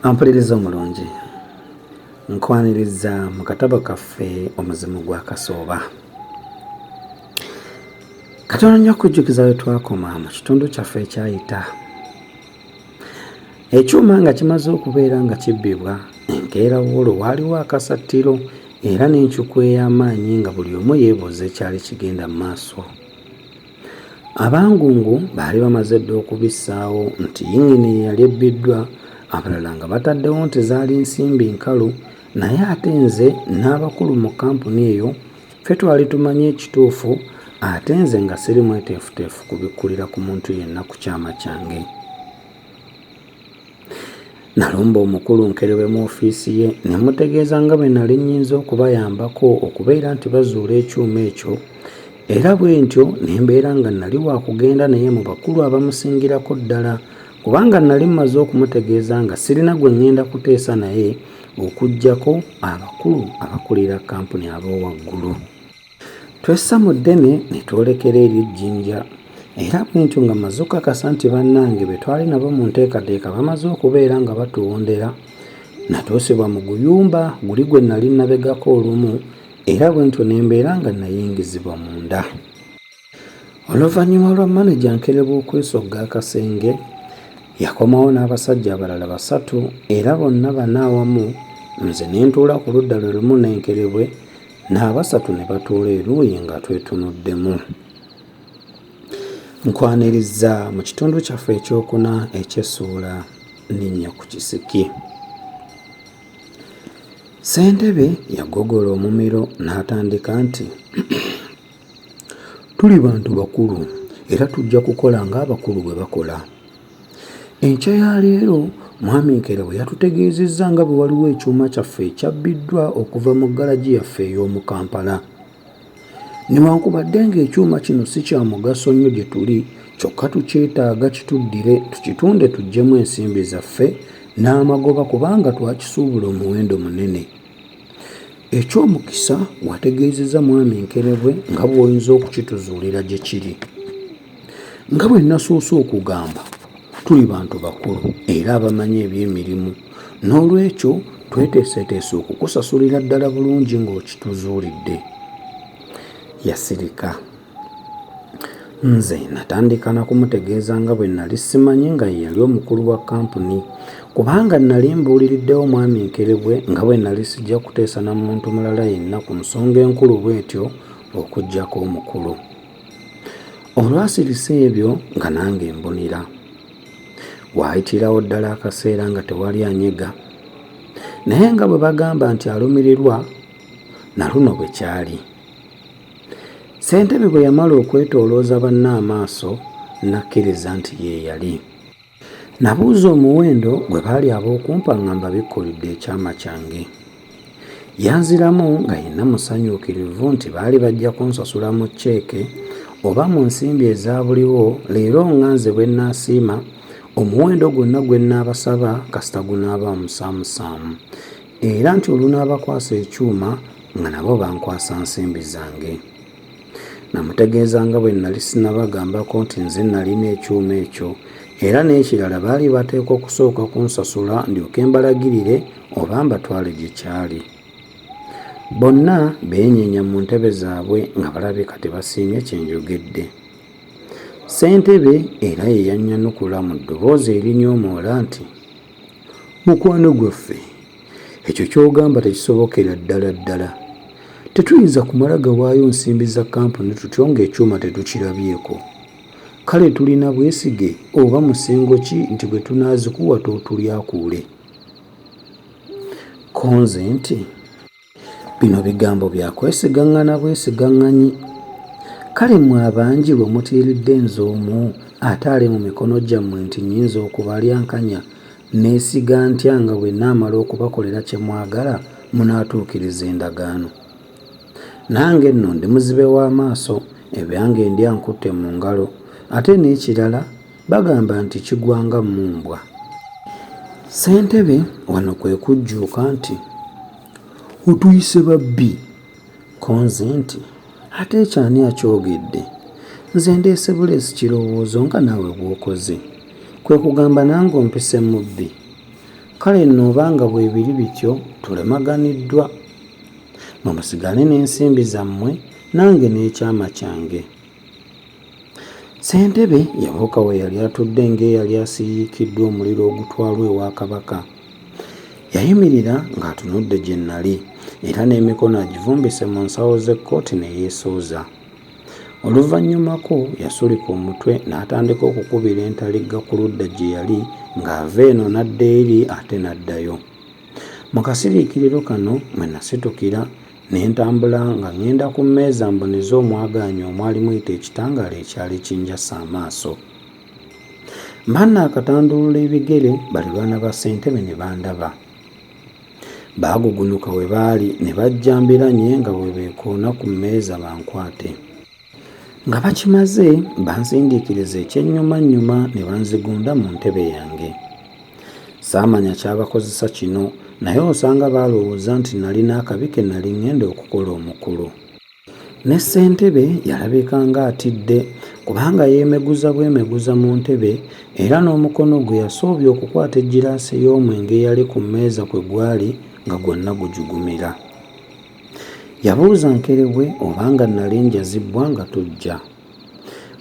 Ampuliriza omulungi, nkwaniriza mu katabo kaffe omuzimu gwa Kasooba. Katono nnyo okujjukiza we twakoma mu kitundu kyaffe ekyayita. Ekyuma nga kimaze okubeera nga kibbibwa, enkeera w'olwo waaliwo akasattiro era n'enkyuku ey'amaanyi nga buli omu yeebuuza ekyali kigenda mu maaso. Abangungu baali bamaze dda okubissaawo nti yingini yali ebbiddwa, abalala nga bataddewo nti zaali nsimbi nkalu, naye ate nze n'abakulu mu kampuni eyo ffe twali tumanye ekituufu, ate nze nga siri mweteefuteefu kubikkulira ku muntu yenna ku kyama kyange. Nalumba omukulu Nkerebwe mu ofiisi ye ne mutegeeza nga bwe nali nnyinza okubayambako okubeera nti bazuula ekyuma ekyo, era bwe ntyo ne mbeera nga nali wa kugenda naye mu bakulu abamusingirako ddala, kubanga nali mmaze okumutegeeza nga sirina gwe ŋŋenda kuteesa naye okuggyako abakulu abakulira kampuni ab'owaggulu. Twessa mu ddene ne twolekera eri ejjinja, era bwe ntyo nga mmaze okukakasa nti bannange be twali nabo mu nteekateeka bamaze okubeera nga batuwondera, natuusibwa mu guyumba guli gwe nali nabegako olumu, era bwe ntyo ne mbeera nga nayingizibwa munda. Oluvannyuma lwa maneja Nkerebwe okwesogga akasenge, yakomawo n'abasajja abalala 3 era bonna bana awamu, nze ne ntuula ku ludda lwe lumu ne Nkerebwe, n'abasatu ne batuula eruuyi nga twetunuddemu. Nkwaniriza mu kitundu kyaffe ekyokuna eky'essuula nninnya ku kisiki. Ssentebe yagogola omumiro n'atandika nti tuli bantu bakulu era tujja kukola ng'abakulu bwe bakola. Enkya ya leero Mwami Nkerebwe yatutegeezezza nga bwe waliwo ekyuma kyaffe ekyabbiddwa okuva mu ggalagi yaffe ey'omu Kampala. Newankubadde ng'ekyuma kino si kya mugaso nnyo gye tuli, kyokka tukyetaaga kituddire tukitunde tuggyemu ensimbi zaffe n'amagoba kubanga twakisuubula omuwendo munene. Eky'omukisa wategeezezza Mwami Nkerebwe nga bw'oyinza okukituzuulira gye kiri. Nga bwe nasuuse okugamba, tuli bantu bakulu era abamanyi eby'emirimu, n'olwekyo tweteeseteese okukusasulira ddala bulungi ng'okituzuulidde. Yasirika. Nze natandika na kumutegeeza nga bwe nali simanyi nga ye yali omukulu wa kampuni, kubanga nali mbuuliriddewo Mwami Nkerebwe nga bwe nali sijja kuteesa na muntu mulala yenna ku nsonga enkulu bw'etyo okuggyako omukulu. Olwasirisa ebyo nga nange mbunira. Waayitirawo ddala akaseera nga tewali anyega, naye nga bwe bagamba nti alumirirwa, na luno bwe kyali. Ssentebe bwe yamala okwetoolooza banna amaaso, nakkiriza nti ye yali. Nabuuza omuwendo gwe baali ab'okumpa nga mbabikkulidde ekyama kyange. Yanziramu nga yenna musanyuukirivu nti baali bajja kunsasula mu cceeke oba mu nsimbi ezaabuliwo leero nga nze bwe nnaasiima, omuwendo gwonna gwe nnaabasaba kasita gunaaba omusaamusaamu, era nti olunaabakwasa ekyuma nga nabo bankwasa nsimbi zange. Namutegeeza nga bwe nali sinnabagambako nti nze nalina ekyuma ekyo, era n'ekirala baali bateekwa okusooka kunsasula ndyoke mbalagirire oba mbatwale gye kyali. Bonna beenyeenya mu ntebe zaabwe nga balabika tebasiimye kye njogedde. Ssentebe era ye yannyanukula mu ddoboozi erinyoomoola nti, mukwano gwaffe, ekyo ky'ogamba tekisobokera ddala ddala. Tetuyinza kumala gawaayo nsimbi za kampuni tutyo ng'ekyuma tetukirabyeko. Kale tulina bwesige oba musingo ki nti bwe tunaazikuwa tootulyakuule? Konze nti, bino bigambo bya kwesigaŋŋana bwesigaŋŋanyi. Kale mmwe abangi bwe mutiiridde nze omu ate ali mu mikono gyammwe nti nnyinza okubalyankanya, neesiga ntya nga bwe nnaamala okubakolera kye mwagala munaatuukiriza endagaano? Nange nno ndi muzibe w'amaaso, ebyange ndya nkutte mu ngalo, ate n'ekirala bagamba nti kigwanga mu mbwa. Ssentebe wano kwe kujjuuka nti, otuyise babbi. Konze nti, ate ekyani akyogedde? Nze ndeese buleesi kirowoozo nga naawe bw'okoze. Kwe kugamba nange ompise mubbi. Kale nno obanga bwe biri bityo tulemaganiddwa. Mumusigane n'ensimbi zammwe nange n'ekyama kyange. Ssentebe yabuuka we yali atudde ng'eyali asiiyikiddwa omuliro ogutwalwa ewa kabaka. Yayimirira ng'atunudde gye nnali era n'emikono agivumbise mu nsawo z'ekkooti ne yeesooza. Oluvannyumako yasulika omutwe n'atandika okukubira entaligga ku ludda gye yali ng'ava eno n'adda eri ate n'addayo. Mu kasiriikiriro kano mwe nasitukira ne ntambula nga ŋŋenda ku mmeeza mboneza omwagaanya omwali muyita ekitangaala ekyali kinjasa amaaso. Mbanna akatandulula ebigere balirwana ba ssentebe ne bandaba. Baagugunuka we baali ne bajjambiranye nga bwe beekoona ku mmeeza bankwate. Nga bakimaze bansindiikiriza ekyennyumannyuma ne banzigunda mu ntebe yange. Saamanya kyabakozesa kino naye osanga baalowooza nti nalina akabi ke nali ŋŋenda okukola omukulu. Ne ssentebe yalabika ng'atidde kubanga yeemeguza bwemeguza mu ntebe era n'omukono gwe yasoobye okukwata eggiraasi y'omwenge eyali ku mmeeza kwe gwali nga gwonna gujugumira. Yabuuza nkerebwe obanga nali njazibbwa nga tujja.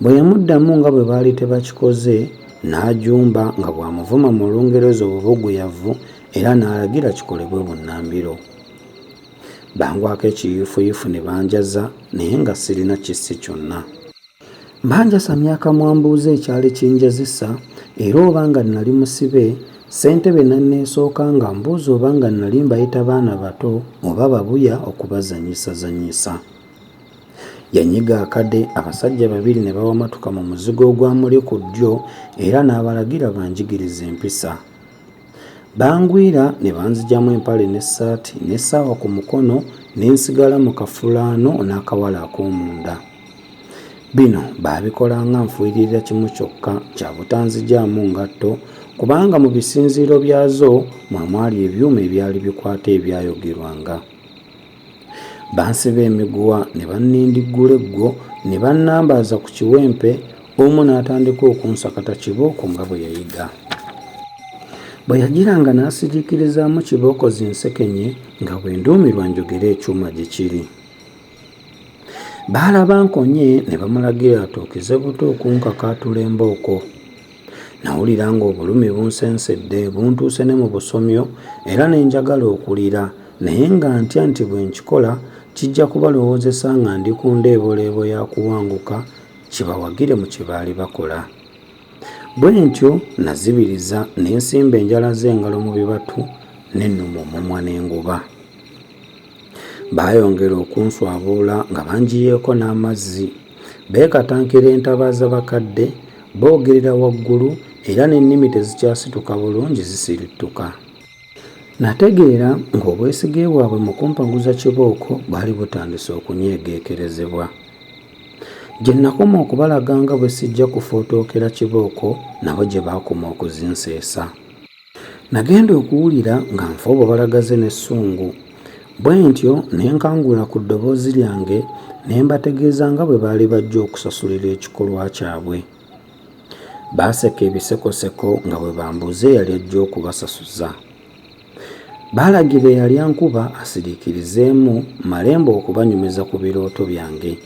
Bwe yamuddamu nga bwe baali tebakikoze n'ajumba nga bw'amuvuma mu Lungereza obubuguyavu era n'alagira kikolebwe bunnambiro. Bangwako ekiyiifuyiifu ne banjaza naye nga sirina kissi kyonna. Banjasamya akamwambuuza ekyali kinjazisa era obanga nali musibe. Ssentebe nanneesooka nga mbuuza obanga nali mbayita baana bato oba babuya okubazanyisazanyisa. Yanyiga akade abasajja babiri ne bawamatuka mu muzigo ogwamuli ku ddyo era n'abalagira banjigiriza empisa. Bangwira ne banzigyamu empale n'essaati n'essaawa ku mukono ne nsigala mu kafulaano n'akawala ak'omunda. Bino baabikola nga nfuyiririra kimu kyokka kya butanzigyamu ngatto kubanga mu bisinziiro byazo mwe mwali ebyuma ebyali bikwata ebyayogerwanga. Bansiba emiguwa ne bannindiggula eggo ne bannambaaza ku kiwempe, omu n'atandika okunsakata kibooko nga bwe yayiga. Bwe yagiranga n'asiriikirizaamu kibooko zinsekenye nga bwe nduumirwa njogere ekyuma gye kiri. Baalaba nkonye ne bamulagira atuukize buto okunkakaatula embooko. Nawulira ng'obulumi bunsensedde buntuuse ne mu busomyo era ne njagala okulira naye nga ntya nti bwe nkikola kijja kubalowoozesa nga ndi ku ndeeboleebo ya kuwanguka kibawagire mu kye baali bakola. Bwe ntyo nazibiriza ne nsimba enjala z'engalo mu bibatu n'ennuma omumwa n'enguba. Baayongera okunswabuula nga banjiyeeko n'amazzi, beekatankira entabaaza bakadde, boogerera waggulu era n'ennimi tezikyasituka bulungi zisirittuka. Nategeera ng'obwesige bwabwe mu kumpaguza kibooko bwali butandise okunyeegeekerezebwa. Gye nakoma okubalaga nga bwe sijja kufotookera kibooko nabo gye baakoma okuzinseesa. Nagenda okuwulira nga nfa obubalagaze n'essungu. Bwe ntyo ne nkangula ku ddoboozi lyange ne mbategeeza nga bwe baali bajja okusasulira ekikolwa kyabwe. Baaseka ebisekoseko nga bwe bambuuza eyali ajja okubasasuza. Baalagira eyali ankuba asiriikirizeemu malembe okubanyumiza ku birooto byange.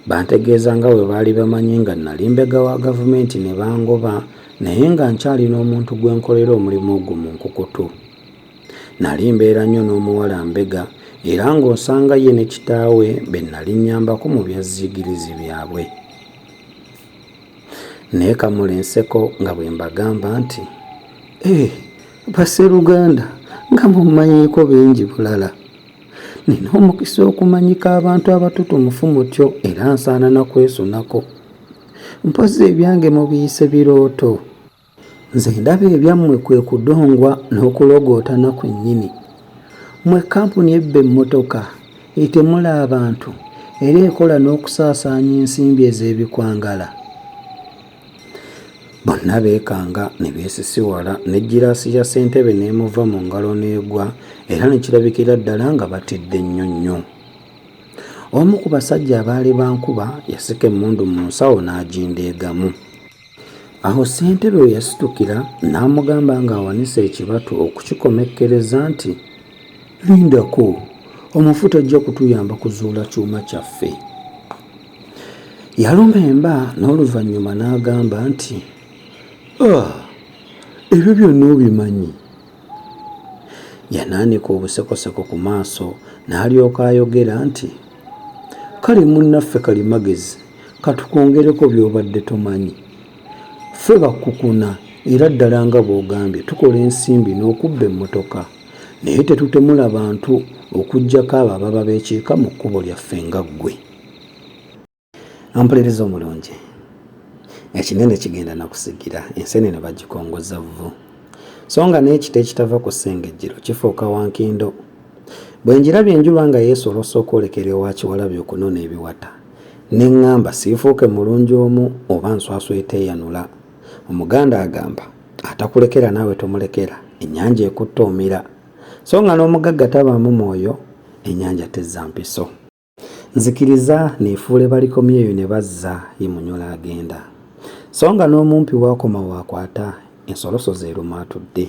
Bantegeeza nga bwe baali bamanyi nga nali mbega wa gavumenti ne bangoba naye nga nkyalina omuntu gwe nkolera omulimu ogwo mu nkukutu. Nali mbeera nnyo n'omuwala mbega era ng'osanga ye ne kitaawe be nali nnyambako mu byazzigirizi byabwe. Neekamula enseko nga bwe mbagamba nti Basseruganda nga mummanyiiko bingi bulala. Nina omukisa okumanyika abantu abatutumufu mutyo era nsaana na kwesunako. Mpozi ebyange mubiyise birooto. Nze ndaba ebyammwe kwe kudongwa n'okulogootana kwennyini. Mmwe kampuni ebba emmotoka etemula abantu era ekola n'okusaasaanya ensimbi ez'ebikwangala. Bonna beekanga ne beesisiwala n'eggiraasi ya ssentebe n'emuva mu ngalo n'egwa era ne kirabikira ddala nga batidde nnyo nnyo. Omu ku basajja abaali bankuba yasika emmundu mu nsawo n'agindeegamu. Awo ssentebe we yasitukira n'amugamba ng'awanise ekibatu okukikomekkereza nti, lindako, omufu tajja kutuyamba kuzuula kyuma kyaffe. Yaluma emba n'oluvannyuma n'agamba nti, ebyo byonna obimanyi. Yanaanika obusekoseko ku maaso n'alyoka ayogera nti, kale munnaffe Kalimagezi, katukwongereko by'obadde tomanyi. Ffe bakukuna era ddala nga bw'ogambye tukola ensimbi n'okubba emmotoka, naye tetutemula bantu okuggyako abo ababa beekiika mu kkubo lyaffe nga ggwe. Ampuliriza omulungi, ekinene kigenda nakusigira, enseenene bagikongozza vvu, so nga n'ekita ekitava ku ssengejjero kifuuka wankindo. Bwe njirabye enjuba nga yeesolose okwolekera ewa Kiwalabi okunona ebiwata, ne ŋŋamba siifuuke mulungi omu oba nswaswa eteeyanula. Omuganda agamba, atakulekera naawe tomulekera, ennyanja ekutta omira, so nga n'omugagga tabaamu mwoyo, ennyanja tezza mpiso. Nzikiriza neefuule balikomye eyo ne bazza Yimunyola agenda, so nga n'omumpi waakoma waakwata, ensoloso zeeruma atudde.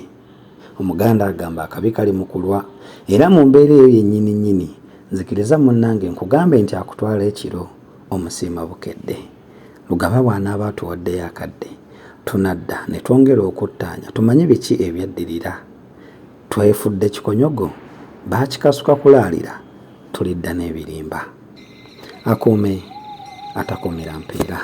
Omuganda agamba akabi kali mu kulwa, era mu mbeera eyo yennyini nnyini, nzikiriza munnange nkugambe nti akutwala ekiro, omusiima bukedde. Lugaba bw'anaaba atuwaddeyo akadde, tunadda ne twongera okuttaanya tumanye biki ebyaddirira. Twefudde kikonyogo, baakikasuka kulaalira, tulidda n'ebirimba. Akuume atakumira mpeera.